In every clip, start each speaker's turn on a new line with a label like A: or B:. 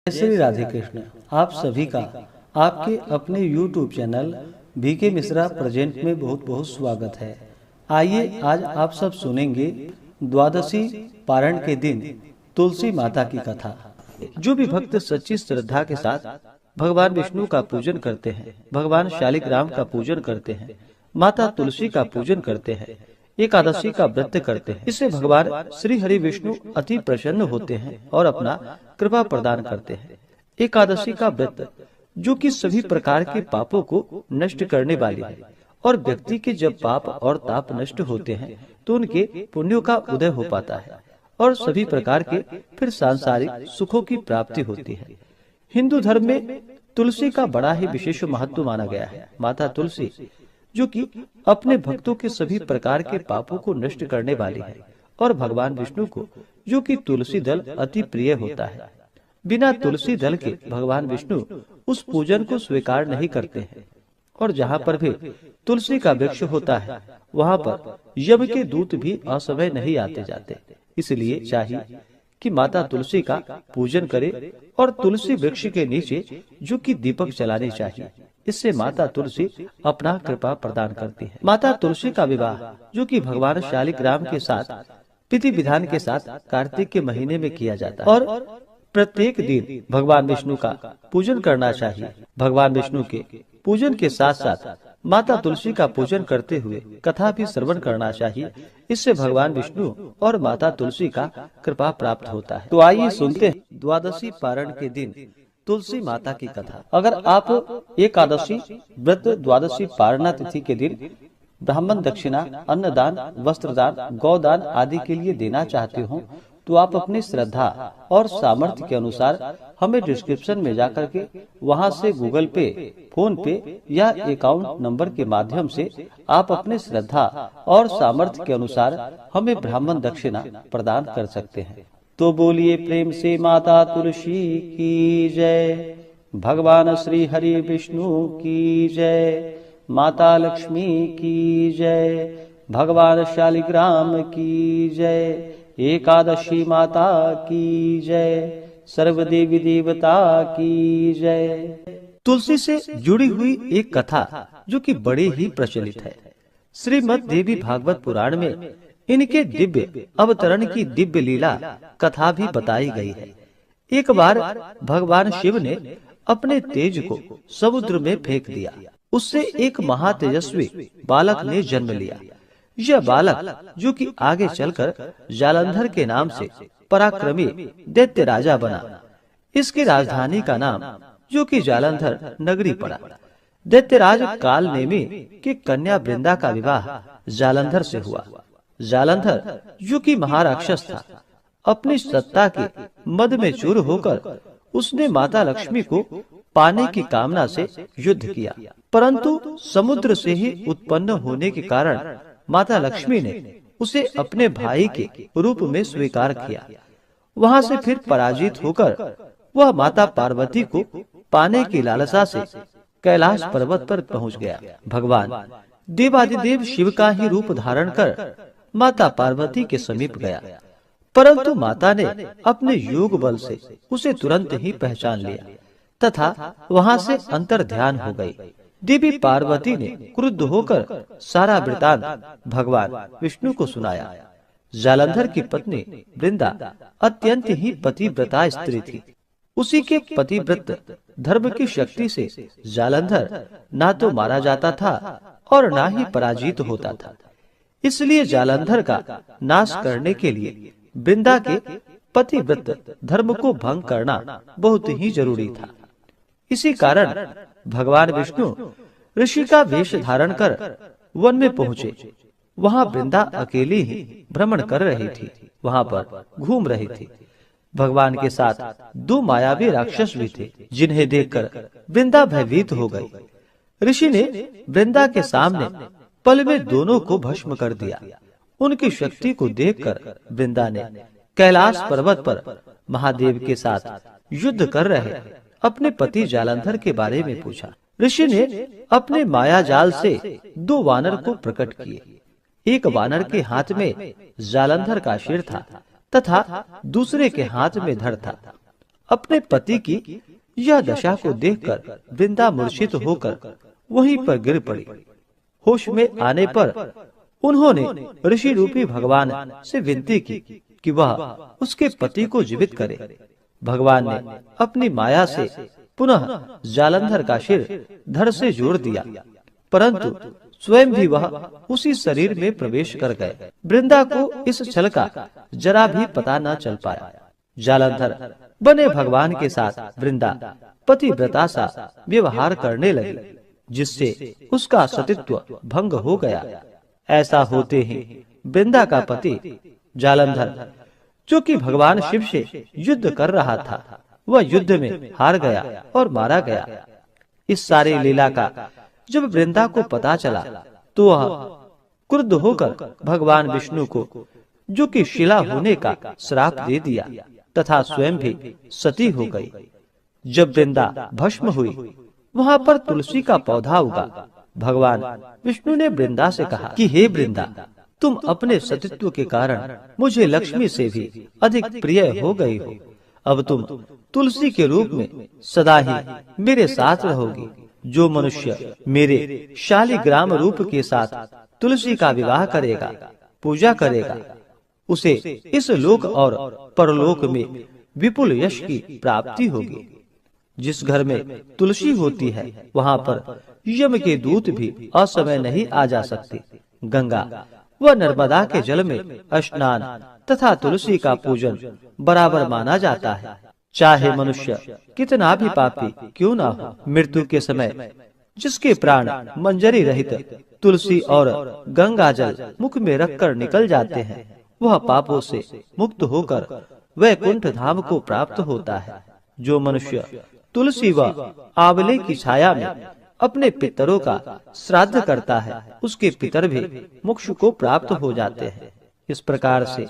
A: श्री राधे कृष्ण। आप सभी का आपके अपने YouTube channel BK Mishra present में बहुत बहुत स्वागत है। आइए आज आप सब सुनेंगे द्वादशी पारण के दिन तुलसी माता की कथा। जो भी भक्त सच्ची श्रद्धा के साथ भगवान विष्णु का पूजन करते हैं, भगवान शालिग्राम का पूजन करते हैं, माता तुलसी का पूजन करते हैं, एकादशी का व्रत करते हैं, इससे भगवान श्री हरि विष्णु अति प्रसन्न होते हैं और अपना कृपा प्रदान करते हैं। एकादशी का व्रत जो कि सभी प्रकार के पापों को नष्ट करने वाली है और व्यक्ति के जब पाप और ताप नष्ट होते हैं तो उनके पुण्यों का उदय हो पाता है और सभी प्रकार के फिर सांसारिक सुखों की प्राप्ति होती है। हिंदू धर्म में तुलसी का बड़ा ही विशेष महत्व माना गया है। माता तुलसी जो कि अपने भक्तों के सभी प्रकार के पापों को नष्ट करने वाली है और भगवान विष्णु को जो कि तुलसी दल अति प्रिय होता है। बिना तुलसी दल के भगवान विष्णु उस पूजन को स्वीकार नहीं करते हैं और जहाँ पर भी तुलसी का वृक्ष होता है वहाँ पर यम के दूत भी असमय नहीं आते जाते। इसलिए चाहिए कि माता तुलसी का पूजन करे और तुलसी वृक्ष के नीचे जो कि दीपक जलाने चाहिए। इससे माता तुलसी अपना कृपा प्रदान करती है। माता तुलसी का विवाह जो कि भगवान शालिग्राम के साथ विधि विधान के साथ कार्तिक के महीने में किया जाता है और प्रत्येक दिन भगवान विष्णु का पूजन करना चाहिए। भगवान विष्णु के पूजन के साथ साथ माता तुलसी का पूजन करते हुए कथा भी श्रवण करना चाहिए। इससे भगवान विष्णु और माता तुलसी का कृपा प्राप्त होता है। तो आइए सुनते हैं द्वादशी पारण के दिन तुलसी माता की कथा। अगर आप एकादशी व्रत द्वादशी पारणा तिथि के दिन ब्राह्मण दक्षिणा, अन्नदान, वस्त्रदान, गौदान आदि के लिए देना चाहते हो तो आप अपनी श्रद्धा और सामर्थ्य के अनुसार हमें डिस्क्रिप्शन में जाकर के वहां से गूगल पे, फोन पे या अकाउंट नंबर के माध्यम से आप अपने श्रद्धा और सामर्थ्य के अनुसार हमें ब्राह्मण दक्षिणा प्रदान कर सकते हैं। तो बोलिए प्रेम से माता तुलसी की जय, भगवान श्री हरि विष्णु की जय, माता लक्ष्मी की जय, भगवान शालिग्राम की जय, एकादशी माता की जय, सर्वदेवी देवता की जय। तुलसी से जुड़ी हुई एक कथा जो कि बड़ी ही प्रचलित है। श्रीमद् देवी भागवत पुराण में इनके दिव्य अवतरण की दिव्य लीला कथा भी बताई गई है। एक बार भगवान शिव ने अपने तेज को समुद्र में फेंक दिया। उससे एक महातेजस्वी बालक ने जन्म लिया। यह बालक जो कि आगे चलकर जालंधर के नाम से पराक्रमी दैत्य राजा बना। इसकी राजधानी का नाम जो कि जालंधर नगरी पड़ा। दैत्यराज कालनेमी की कन्या वृंदा का विवाह जालंधर से हुआ। जालंधर जो कि महाराक्षस था, अपनी सत्ता के मद में चूर होकर उसने माता लक्ष्मी को पाने की कामना से युद्ध किया, परंतु समुद्र से ही उत्पन्न होने के कारण माता लक्ष्मी ने उसे अपने भाई के रूप में स्वीकार किया। वहां से फिर पराजित होकर वह माता पार्वती को पाने की लालसा से कैलाश पर्वत पर पहुंच गया। भगवान देवादिदेव शिव का ही रूप धारण कर माता पार्वती के समीप गया, परंतु माता ने अपने योग बल से उसे तुरंत ही पहचान लिया तथा वहां से अंतर ध्यान हो गई। देवी पार्वती ने क्रुद्ध होकर सारा वृतांत भगवान विष्णु को सुनाया। जालंधर की पत्नी वृंदा अत्यंत ही पतिव्रता स्त्री थी। उसी के पतिव्रत धर्म की शक्ति से जालंधर ना तो मारा जाता था और ना ही पराजित होता था। इसलिए जालंधर का नाश करने के लिए वृंदा के पतिव्रत धर्म को भंग करना बहुत ही जरूरी था। इसी कारण भगवान विष्णु ऋषि का वेश धारण कर वन में पहुँचे। वहाँ वृंदा अकेली ही भ्रमण कर रही थी, वहाँ पर घूम रही थी। भगवान के साथ दो मायावी राक्षस भी थे, जिन्हें देखकर वृंदा भयभीत हो गई। ऋषि ने वृंदा के सामने पल में दोनों को भस्म कर दिया। उनकी शक्ति को देखकर वृंदा ने कैलाश पर्वत पर महादेव के साथ युद्ध कर रहे अपने पति जालंधर के बारे में पूछा। ऋषि ने अपने माया जाल से दो वानर को प्रकट किए। एक वानर के हाथ में जालंधर का सिर था तथा दूसरे के हाथ में धड़ था। अपने पति की यह दशा को देखकर वृंदा मूर्छित होकर वहीं पर गिर पड़ी। होश में आने पर उन्होंने ऋषि रूपी भगवान से विनती की कि वह उसके पति को जीवित करे। भगवान ने अपनी माया से पुनः जालंधर का सिर धड़ से जोड़ दिया, परंतु स्वयं भी वह उसी शरीर में प्रवेश कर गए। वृंदा को इस छल का जरा भी पता न चल पाया। जालंधर बने भगवान के साथ वृंदा पतिव्रता सा व्यवहार करने लगी, जिससे उसका सतीत्व भंग हो गया। ऐसा होते ही वृंदा का पति जालंधर, जो कि भगवान शिव से युद्ध कर रहा था, वह युद्ध में हार गया और मारा गया। इस सारी लीला का जब वृंदा को पता चला तो वह क्रुद्ध होकर भगवान विष्णु को, जो कि शिला होने का श्राप दे दिया तथा स्वयं भी सती हो गई। जब वृंदा भस्म हुई, वहाँ पर तुलसी का पौधा उगा। भगवान विष्णु ने वृंदा से कहा कि हे वृंदा, तुम अपने सतीत्व के कारण मुझे लक्ष्मी से भी अधिक प्रिय हो गई हो। अब तुम तुलसी के रूप में सदा ही मेरे साथ रहोगी। जो मनुष्य मेरे शालिग्राम रूप के साथ तुलसी का विवाह करेगा, पूजा करेगा, उसे इस लोक और परलोक में विपुल यश की प्राप्ति होगी। जिस घर में तुलसी होती है, वहाँ पर यम के दूत भी असमय नहीं आ जा सकते। गंगा व नर्मदा के जल में स्नान तथा तुलसी का पूजन बराबर माना जाता है। चाहे मनुष्य कितना भी पापी क्यों ना हो, मृत्यु के समय जिसके प्राण मंजरी रहित तुलसी और गंगा जल मुख में रखकर निकल जाते हैं, वह पापों से मुक्त होकर वैकुंठ धाम को प्राप्त होता है। जो मनुष्य तुलसी व आंवले की छाया में अपने पितरों का श्राद्ध करता है, उसके पितर भी मोक्ष को प्राप्त हो जाते हैं। इस प्रकार से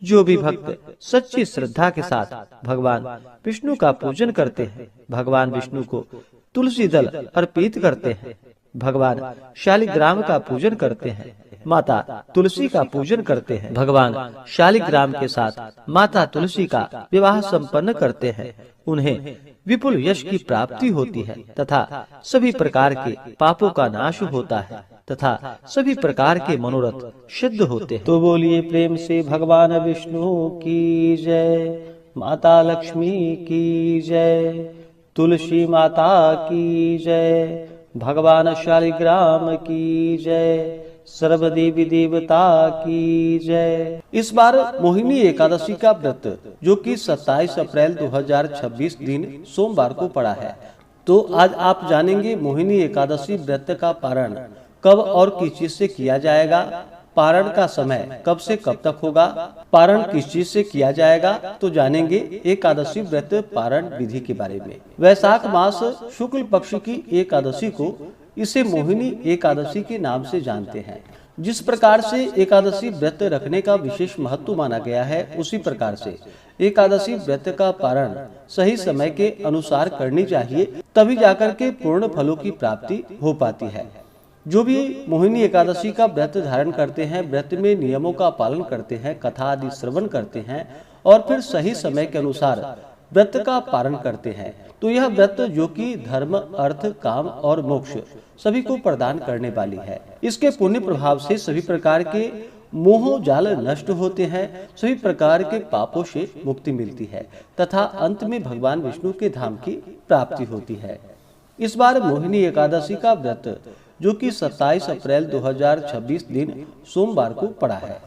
A: जो भी भक्त सच्ची श्रद्धा के साथ भगवान विष्णु का पूजन करते हैं, भगवान विष्णु को तुलसी दल अर्पित करते हैं, भगवान शालिग्राम का पूजन करते हैं, माता तुलसी का पूजन करते हैं, भगवान शालिग्राम के साथ माता तुलसी का विवाह संपन्न करते हैं, उन्हें विपुल यश की प्राप्ति होती है तथा सभी प्रकार के पापों का नाश होता है तथा सभी प्रकार के मनोरथ सिद्ध होते हैं। तो बोलिए प्रेम से भगवान विष्णु की जय, माता लक्ष्मी की जय, तुलसी माता की जय, भगवान शालिग्राम की जय, सर्व देवी देवता की जय। इस बार मोहिनी एकादशी का व्रत, जो कि 27 अप्रैल 2026 दिन सोमवार को पड़ा है, तो आज आप जानेंगे मोहिनी एकादशी व्रत का पारण कब और किस चीज से किया जाएगा, पारण का समय कब से कब तक होगा, पारण किस चीज से किया जाएगा, तो जानेंगे एकादशी व्रत पारण विधि के बारे में। वैशाख मास शुक्ल पक्ष की एकादशी को इसे मोहिनी एकादशी के नाम से जानते हैं। जिस प्रकार से एकादशी व्रत रखने का विशेष महत्व माना गया है, उसी प्रकार से एकादशी व्रत का पारण सही समय के अनुसार करनी चाहिए, तभी जाकर के पूर्ण फलों की प्राप्ति हो पाती है। जो भी मोहिनी एकादशी का व्रत धारण करते हैं, व्रत में नियमों का पालन करते हैं, कथा आदि श्रवण करते हैं और फिर सही समय के अनुसार व्रत का पारण करते हैं, तो यह व्रत जो कि धर्म, अर्थ, काम और मोक्ष सभी को प्रदान करने वाली है। इसके पुण्य प्रभाव से सभी प्रकार के मोह जाल नष्ट होते हैं, सभी प्रकार के पापों से मुक्ति मिलती है तथा अंत में भगवान विष्णु के धाम की प्राप्ति होती है। इस बार मोहिनी एकादशी का व्रत, जो कि 27 अप्रैल 2026 दिन सोमवार को पड़ा है।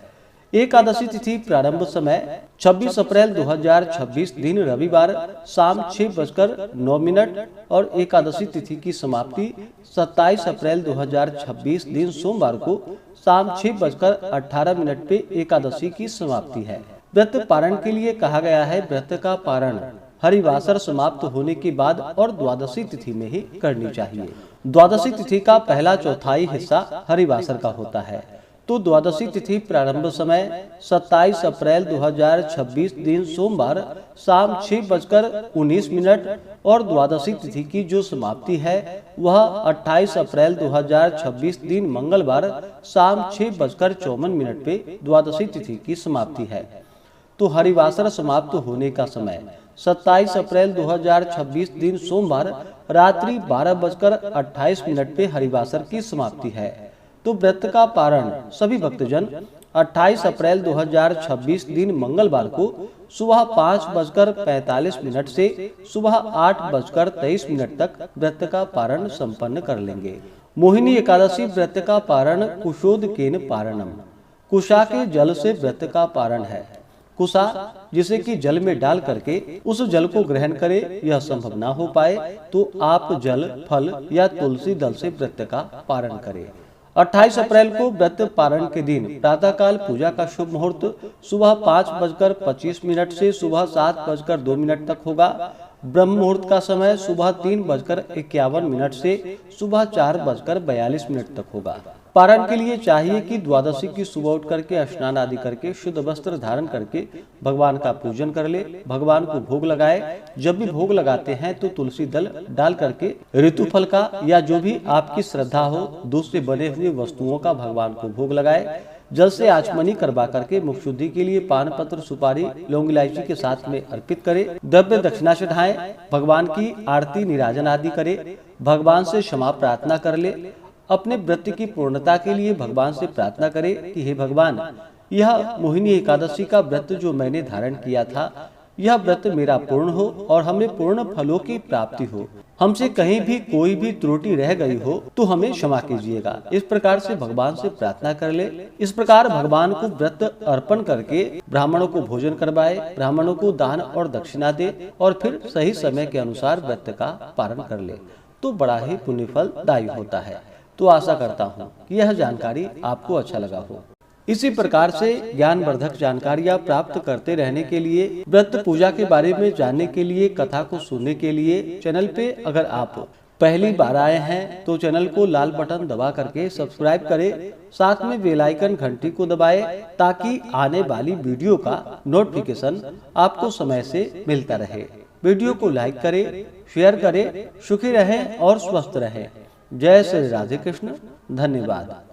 A: एकादशी तिथि प्रारंभ समय 26 अप्रैल 2026 दिन रविवार शाम 6:09 और एकादशी तिथि की समाप्ति 27 अप्रैल 2026 दिन सोमवार को शाम 6:18 पे एकादशी की समाप्ति है। व्रत पारण के लिए कहा गया है, व्रत का पारण हरिवासर समाप्त होने के बाद और द्वादशी तिथि में ही करनी चाहिए। द्वादशी तिथि का पहला चौथाई हिस्सा हरिवासर का होता है। तो द्वादशी तिथि प्रारंभ समय 27 अप्रैल 2026 दिन सोमवार शाम 6:19 और द्वादशी तिथि की जो समाप्ति है वह 28 अप्रैल 2026 दिन मंगलवार शाम 6:54 पे द्वादशी तिथि की समाप्ति है। तो हरिवासर समाप्त होने का समय 27 अप्रैल 2026 दिन सोमवार रात्रि 12:28 पे हरिवासर की समाप्ति है। तो व्रत का पारण सभी भक्तजन 28 अप्रैल 2026 दिन मंगलवार को सुबह 5:45 से सुबह 8:23 तक व्रत का पारण संपन्न कर लेंगे। मोहिनी एकादशी व्रत का पारण कुशोदकेन पारणम। कुशा के जल से व्रत का पारण है। कुशा जिसे कि जल में डाल करके उस जल को ग्रहण करे, यह संभव ना हो पाए तो आप जल, फल या तुलसी दल से व्रत का पारण करें। 28 अप्रैल को व्रत पारण के दिन प्रातःकाल पूजा का शुभ मुहूर्त सुबह 5:25 से सुबह 7:02 तक होगा। ब्रह्म मुहूर्त का समय सुबह 3:51 से सुबह 4:42 तक होगा। पारण के लिए चाहिए कि द्वादशी की सुबह उठ करके स्नान आदि करके शुद्ध वस्त्र धारण करके भगवान का पूजन कर ले, भगवान को भोग लगाए। जब भी भोग लगाते हैं तो तुलसी दल डाल करके ऋतु फल का या जो भी आपकी श्रद्धा हो दूध से बने हुए वस्तुओं का भगवान को भोग लगाए। जल से आचमनी करवा करके मुख शुद्धि के लिए पान पत्र, सुपारी, लौंग इलायची के साथ में अर्पित करे। द्रव्य दक्षिणा चढ़ाएं, भगवान की आरती निराजन आदि करे, भगवान से क्षमा प्रार्थना कर ले। अपने व्रत की पूर्णता के लिए भगवान से प्रार्थना करे कि हे भगवान, यह मोहिनी एकादशी का व्रत जो मैंने धारण किया था, यह व्रत मेरा पूर्ण हो और हमें पूर्ण फलों की प्राप्ति हो। हमसे कहीं भी कोई भी त्रुटि रह गई हो तो हमें क्षमा कीजिएगा। इस प्रकार से भगवान से प्रार्थना कर ले। इस प्रकार भगवान को व्रत अर्पण करके ब्राह्मणों को भोजन करवाए, ब्राह्मणों को दान और दक्षिणा दे और फिर सही समय के अनुसार व्रत का पारण कर ले तो बड़ा ही पुण्य फल दायी होता है। तो आशा करता हूँ कि यह जानकारी आपको अच्छा लगा हो। इसी प्रकार से ज्ञानवर्धक जानकारियाँ प्राप्त करते रहने के लिए, व्रत पूजा के बारे में जानने के लिए, कथा को सुनने के लिए चैनल पे अगर आप पहली बार आए हैं तो चैनल को लाल बटन दबा करके सब्सक्राइब करें, साथ में बेल आइकन घंटी को दबाएं ताकि आने वाली वीडियो का नोटिफिकेशन आपको समय से मिलता रहे। वीडियो को लाइक करें, शेयर करें। सुखी रहें और स्वस्थ रहें। जय श्री राधे कृष्ण। धन्यवाद।